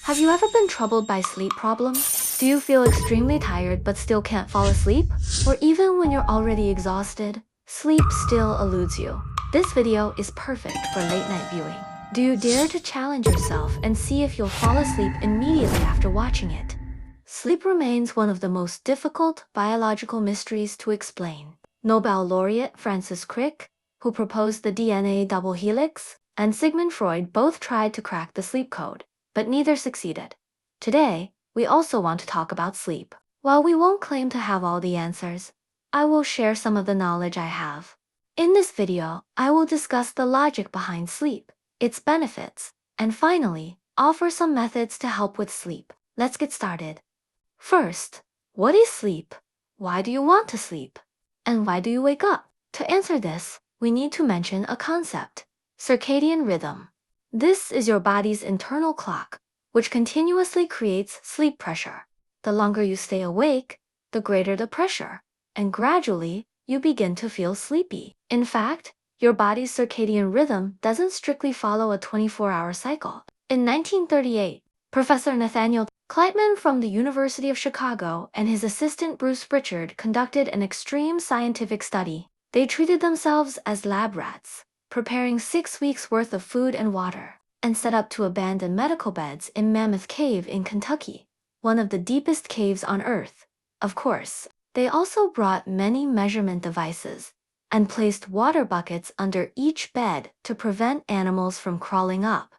Have you ever been troubled by sleep problems? Do you feel extremely tired but still can't fall asleep? Or even when you're already exhausted, sleep still eludes you? This video is perfect for late night viewing. Do you dare to challenge yourself and see if you'll fall asleep immediately after watching it? Sleep remains one of the most difficult biological mysteries to explain. Nobel laureate Francis Crick, who proposed the DNA double helix, and Sigmund Freud both tried to crack the sleep code, but neither succeeded. Today, we also want to talk about sleep. While we won't claim to have all the answers, I will share some of the knowledge I have. In this video, I will discuss the logic behind sleep, its benefits, and finally, offer some methods to help with sleep. Let's get started. First, what is sleep? Why do you want to sleep? And why do you wake up? To answer this, we need to mention a concept: circadian rhythm. This is your body's internal clock, which continuously creates sleep pressure. The longer you stay awake, the greater the pressure, and gradually, you begin to feel sleepy. In fact, your body's circadian rhythm doesn't strictly follow a 24-hour cycle. In 1938, Professor Nathaniel Kleitman from the University of Chicago and his assistant Bruce Pritchard conducted an extreme scientific study. They treated themselves as lab rats, preparing 6 weeks' worth of food and water, and set up to abandon medical beds in Mammoth Cave in Kentucky, one of the deepest caves on Earth. Of course, they also brought many measurement devices and placed water buckets under each bed to prevent animals from crawling up.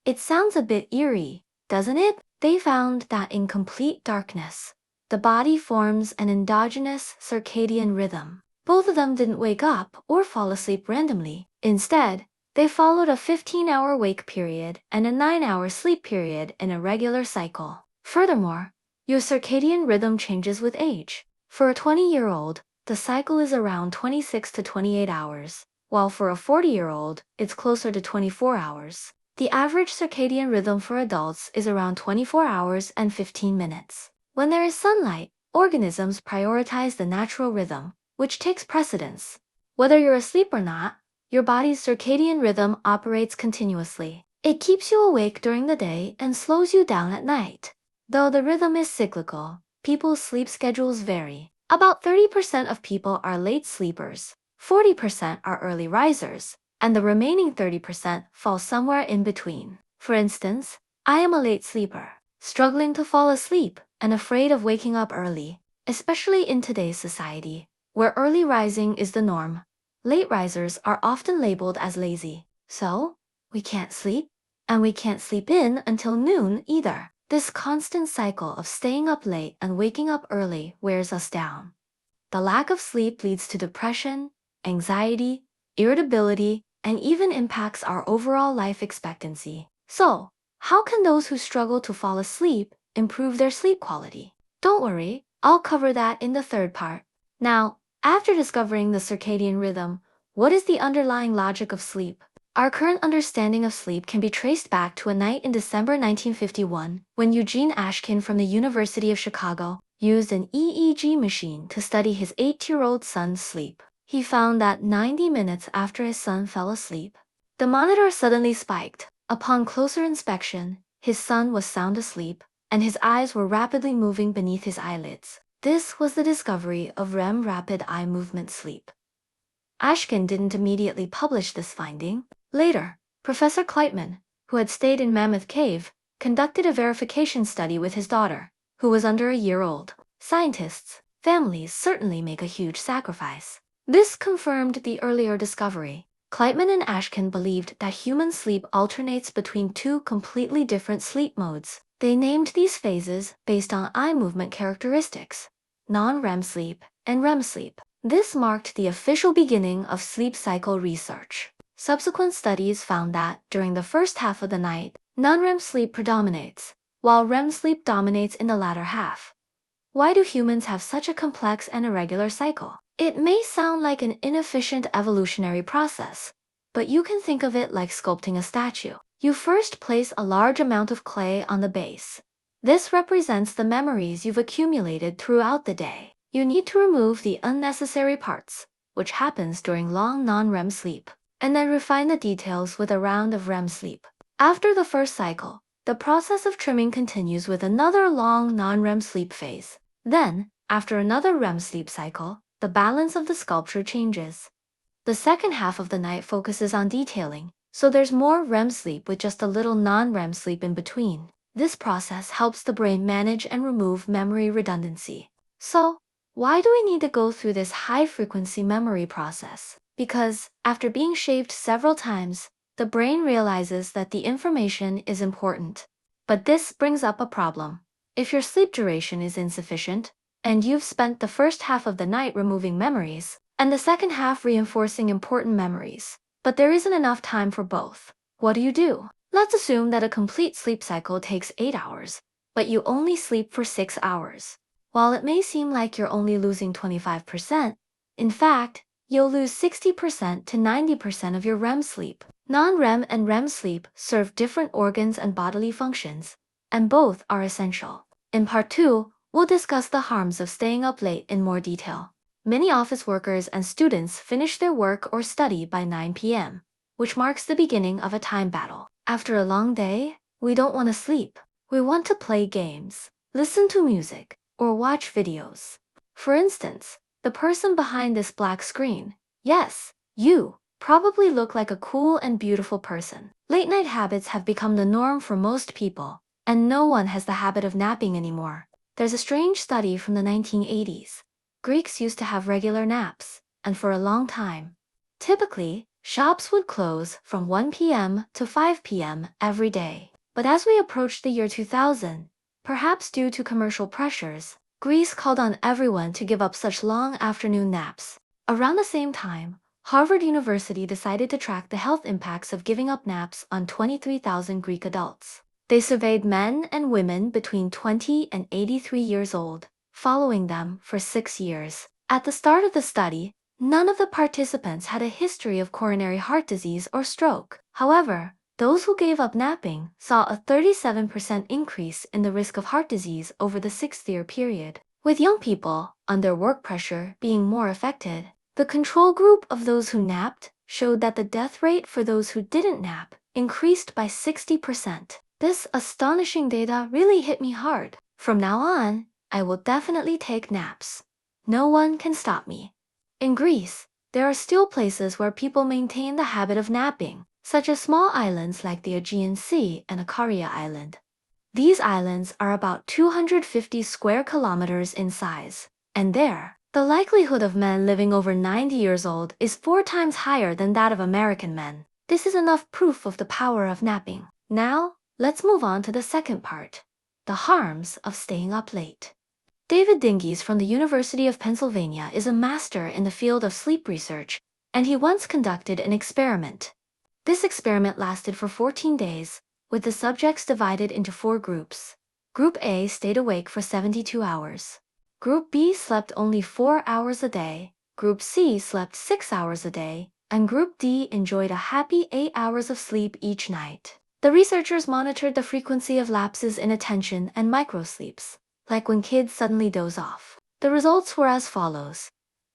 It sounds a bit eerie, doesn't it? They found that in complete darkness, the body forms an endogenous circadian rhythm. Both of them didn't wake up or fall asleep randomly. Instead, they followed a 15-hour wake period and a 9-hour sleep period in a regular cycle. Furthermore, your circadian rhythm changes with age. For a 20-year-old, the cycle is around 26 to 28 hours, while for a 40-year-old, it's closer to 24 hours. The average circadian rhythm for adults is around 24 hours and 15 minutes. When there is sunlight, organisms prioritize the natural rhythm, which takes precedence. Whether you're asleep or not, your body's circadian rhythm operates continuously. It keeps you awake during the day and slows you down at night. Though the rhythm is cyclical, people's sleep schedules vary. About 30% of people are late sleepers, 40% are early risers, and the remaining 30% fall somewhere in between. For instance, I am a late sleeper, struggling to fall asleep and afraid of waking up early, especially in today's society, where early rising is the norm. Late risers are often labeled as lazy. So, we can't sleep, and we can't sleep in until noon either. This constant cycle of staying up late and waking up early wears us down. The lack of sleep leads to depression, anxiety, irritability, and even impacts our overall life expectancy. So, how can those who struggle to fall asleep improve their sleep quality? Don't worry, I'll cover that in the third part. Now, after discovering the circadian rhythm, what is the underlying logic of sleep? Our current understanding of sleep can be traced back to a night in December 1951 when Eugene Ashkin from the University of Chicago used an EEG machine to study his 8-year-old son's sleep. He found that 90 minutes after his son fell asleep, the monitor suddenly spiked. Upon closer inspection, his son was sound asleep, and his eyes were rapidly moving beneath his eyelids. This was the discovery of REM rapid eye movement sleep. Ashkin didn't immediately publish this finding. Later, Professor Kleitman, who had stayed in Mammoth Cave, conducted a verification study with his daughter, who was under a year old. Scientists, families certainly make a huge sacrifice. This confirmed the earlier discovery. Kleitman and Ashkin believed that human sleep alternates between two completely different sleep modes. They named these phases based on eye movement characteristics: non-REM sleep and REM sleep. This marked the official beginning of sleep cycle research. Subsequent studies found that, during the first half of the night, non-REM sleep predominates, while REM sleep dominates in the latter half. Why do humans have such a complex and irregular cycle? It may sound like an inefficient evolutionary process, but you can think of it like sculpting a statue. You first place a large amount of clay on the base. This represents the memories you've accumulated throughout the day. You need to remove the unnecessary parts, which happens during long non-REM sleep, and then refine the details with a round of REM sleep. After the first cycle, The process of trimming continues with another long non-REM sleep phase. Then, after another REM sleep cycle, the balance of the sculpture changes. The second half of the night focuses on detailing, so there's more REM sleep with just a little non-REM sleep in between. This process helps the brain manage and remove memory redundancy. So, why do we need to go through this high-frequency memory process? Because, after being shaved several times, the brain realizes that the information is important. But this brings up a problem. If your sleep duration is insufficient, and you've spent the first half of the night removing memories, and the second half reinforcing important memories, but there isn't enough time for both, what do? Let's assume that a complete sleep cycle takes 8 hours, but you only sleep for 6 hours. While it may seem like you're only losing 25%, in fact, you'll lose 60% to 90% of your REM sleep. Non-REM and REM sleep serve different organs and bodily functions, and both are essential. In part 2, we'll discuss the harms of staying up late in more detail. Many office workers and students finish their work or study by 9 p.m., which marks the beginning of a time battle. After a long day, we don't want to sleep. We want to play games, listen to music, or watch videos. For instance, the person behind this black screen, yes, you, probably look like a cool and beautiful person. Late-night habits have become the norm for most people, and no one has the habit of napping anymore. There's a strange study from the 1980s. Greeks used to have regular naps, and for a long time. Typically, shops would close from 1 p.m. to 5 p.m. every day. But as we approached the year 2000, perhaps due to commercial pressures, Greece called on everyone to give up such long afternoon naps. Around the same time, Harvard University decided to track the health impacts of giving up naps on 23,000 Greek adults. They surveyed men and women between 20 and 83 years old, following them for 6 years. At the start of the study, none of the participants had a history of coronary heart disease or stroke. However, those who gave up napping saw a 37% increase in the risk of heart disease over the 6-year period. With young people, under work pressure, being more affected, the control group of those who napped showed that the death rate for those who didn't nap increased by 60%. This astonishing data really hit me hard. From now on, I will definitely take naps. No one can stop me. In Greece, there are still places where people maintain the habit of napping, such as small islands like the Aegean Sea and Ikaria Island. These islands are about 250 square kilometers in size, and there, the likelihood of men living over 90 years old is 4 times higher than that of American men. This is enough proof of the power of napping. Now, let's move on to the second part, the harms of staying up late. David Dinges from the University of Pennsylvania is a master in the field of sleep research, and he once conducted an experiment. This experiment lasted for 14 days, with the subjects divided into 4 groups. Group A stayed awake for 72 hours. Group B slept only 4 hours a day, Group C slept 6 hours a day, and Group D enjoyed a happy 8 hours of sleep each night. The researchers monitored the frequency of lapses in attention and microsleeps, like when kids suddenly doze off. The results were as follows.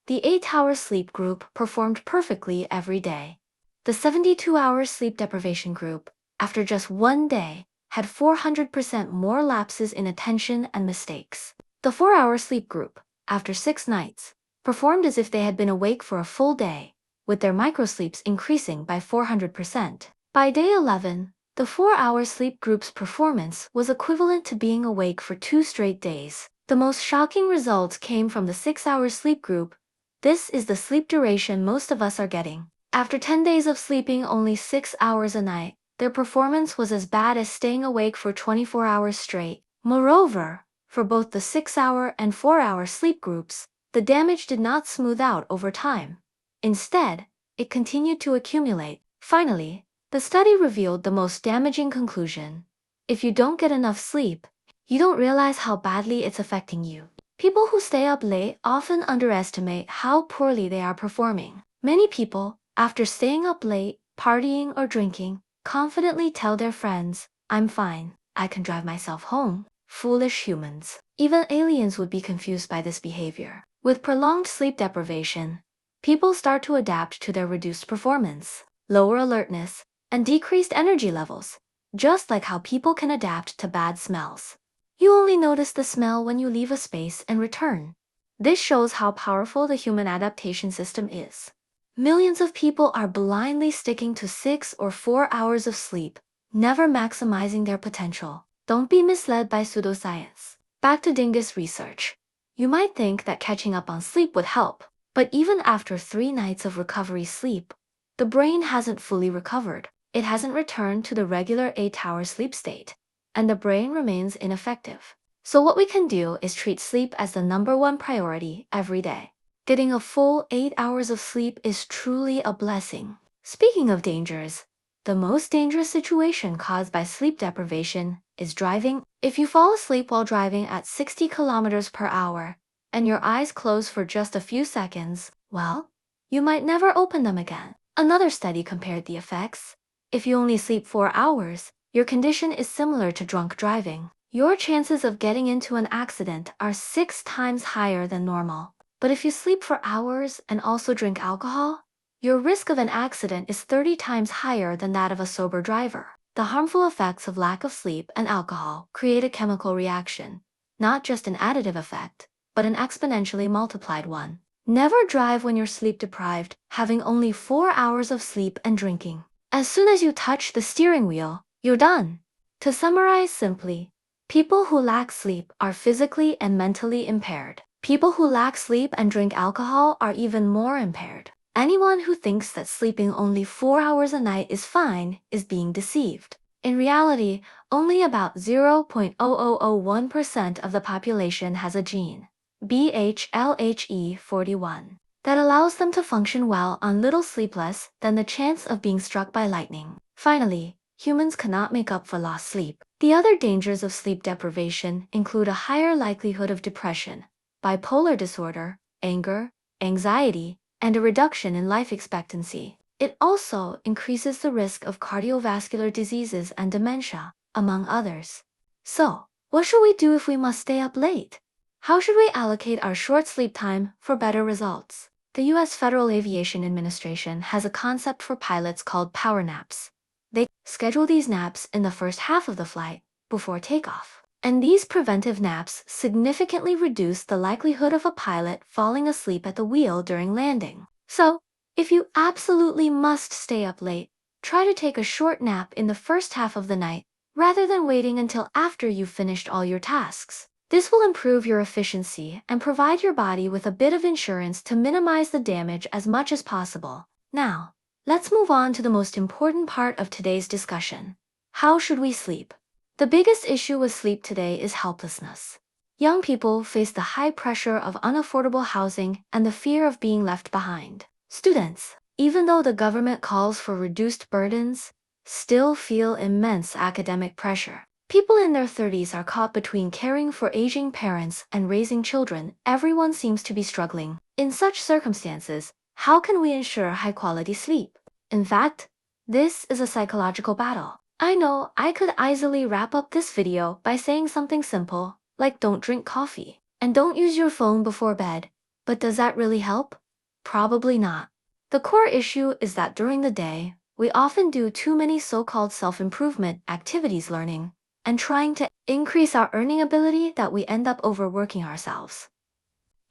The 8-hour sleep group performed perfectly every day. The 72-hour sleep deprivation group, after just 1 day, had 400% more lapses in attention and mistakes. The 4-hour sleep group, after 6 nights, performed as if they had been awake for a full day, with their microsleeps increasing by 400%. By day 11, the 4-hour sleep group's performance was equivalent to being awake for 2 straight days. The most shocking results came from the 6-hour sleep group. This is the sleep duration most of us are getting. After 10 days of sleeping only 6 hours a night, their performance was as bad as staying awake for 24 hours straight. Moreover, for both the 6-hour and 4-hour sleep groups, the damage did not smooth out over time. Instead, it continued to accumulate. Finally, the study revealed the most damaging conclusion. If you don't get enough sleep, you don't realize how badly it's affecting you. People who stay up late often underestimate how poorly they are performing. Many people, after staying up late, partying or drinking, confidently tell their friends, "I'm fine, I can drive myself home." Foolish humans. Even aliens would be confused by this behavior. With prolonged sleep deprivation, people start to adapt to their reduced performance, lower alertness, and decreased energy levels. just like how people can adapt to bad smells. You only notice the smell when you leave a space and return. This shows how powerful the human adaptation system is. Millions of people are blindly sticking to 6 or 4 hours of sleep, never maximizing their potential. Don't be misled by pseudoscience. Back to Dingus research. You might think that catching up on sleep would help, but even after 3 nights of recovery sleep, the brain hasn't fully recovered. It hasn't returned to the regular 8-hour sleep state, and the brain remains ineffective. So what we can do is treat sleep as the #1 priority every day. Getting a full 8 hours of sleep is truly a blessing. Speaking of dangers, the most dangerous situation caused by sleep deprivation is driving. If you fall asleep while driving at 60 kilometers per hour and your eyes close for just a few seconds, well, you might never open them again. Another study compared the effects. If you only sleep 4 hours, your condition is similar to drunk driving. Your chances of getting into an accident are 6 times higher than normal. But if you sleep for hours and also drink alcohol, your risk of an accident is 30 times higher than that of a sober driver. The harmful effects of lack of sleep and alcohol create a chemical reaction, not just an additive effect, but an exponentially multiplied one. Never drive when you're sleep deprived, having only 4 hours of sleep and drinking. As soon as you touch the steering wheel, you're done. To summarize simply, people who lack sleep are physically and mentally impaired. People who lack sleep and drink alcohol are even more impaired. Anyone who thinks that sleeping only 4 hours a night is fine is being deceived. In reality, only about 0.0001% of the population has a gene, BHLHE41, that allows them to function well on little sleep less than the chance of being struck by lightning. Finally, humans cannot make up for lost sleep. The other dangers of sleep deprivation include a higher likelihood of depression, bipolar disorder, anger, anxiety, and a reduction in life expectancy. It also increases the risk of cardiovascular diseases and dementia, among others. So, what should we do if we must stay up late? How should we allocate our short sleep time for better results? The U.S. Federal Aviation Administration has a concept for pilots called power naps. They schedule these naps in the first half of the flight, before takeoff. And these preventive naps significantly reduce the likelihood of a pilot falling asleep at the wheel during landing. So, if you absolutely must stay up late, try to take a short nap in the first half of the night, rather than waiting until after you've finished all your tasks. This will improve your efficiency and provide your body with a bit of insurance to minimize the damage as much as possible. Now, let's move on to the most important part of today's discussion. How should we sleep? The biggest issue with sleep today is helplessness. Young people face the high pressure of unaffordable housing and the fear of being left behind. Students, even though the government calls for reduced burdens, still feel immense academic pressure. People in their 30s are caught between caring for aging parents and raising children. Everyone seems to be struggling. In such circumstances, how can we ensure high-quality sleep? In fact, this is a psychological battle. I know I could easily wrap up this video by saying something simple, like don't drink coffee, and don't use your phone before bed. But does that really help? Probably not. The core issue is that during the day, we often do too many so-called self-improvement activities learning, and trying to increase our earning ability that we end up overworking ourselves.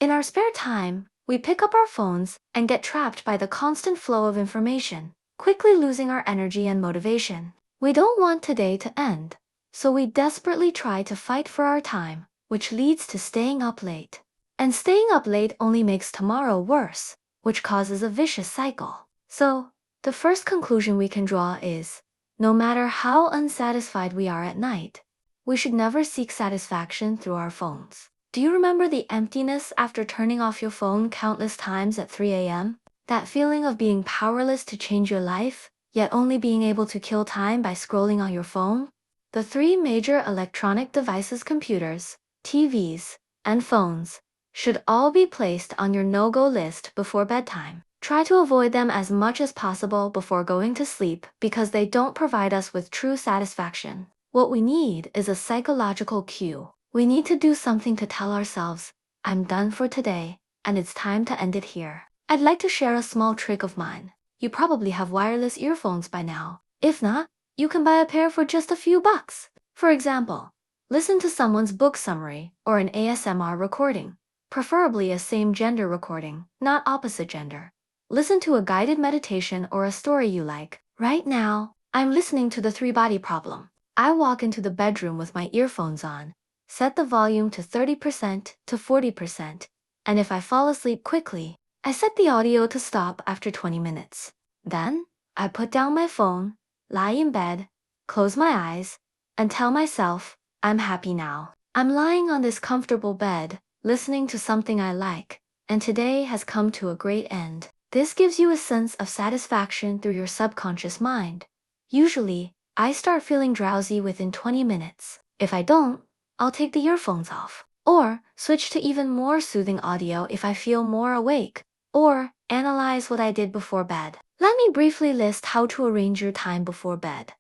In our spare time, we pick up our phones and get trapped by the constant flow of information, quickly losing our energy and motivation. We don't want today to end, so we desperately try to fight for our time, which leads to staying up late. And staying up late only makes tomorrow worse, which causes a vicious cycle. So, the first conclusion we can draw is, no matter how unsatisfied we are at night, we should never seek satisfaction through our phones. Do you remember the emptiness after turning off your phone countless times at 3 a.m.? That feeling of being powerless to change your life, yet only being able to kill time by scrolling on your phone? The 3 major electronic devices, computers, TVs, and phones, should all be placed on your no-go list before bedtime. Try to avoid them as much as possible before going to sleep because they don't provide us with true satisfaction. What we need is a psychological cue. We need to do something to tell ourselves, I'm done for today, and it's time to end it here. I'd like to share a small trick of mine. You probably have wireless earphones by now. If not, you can buy a pair for just a few bucks. For example, listen to someone's book summary or an ASMR recording, preferably a same-gender recording, not opposite gender. Listen to a guided meditation or a story you like. Right now, I'm listening to The Three-Body Problem. I walk into the bedroom with my earphones on, set the volume to 30% to 40%, and if I fall asleep quickly, I set the audio to stop after 20 minutes. Then, I put down my phone, lie in bed, close my eyes, and tell myself, I'm happy now. I'm lying on this comfortable bed, listening to something I like, and today has come to a great end. This gives you a sense of satisfaction through your subconscious mind. Usually, I start feeling drowsy within 20 minutes. If I don't, I'll take the earphones off, or switch to even more soothing audio if I feel more awake, or analyze what I did before bed. Let me briefly list how to arrange your time before bed.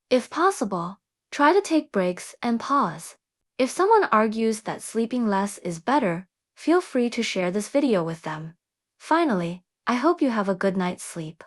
If possible, try to take breaks and pause. If someone argues that sleeping less is better, feel free to share this video with them. Finally, I hope you have a good night's sleep.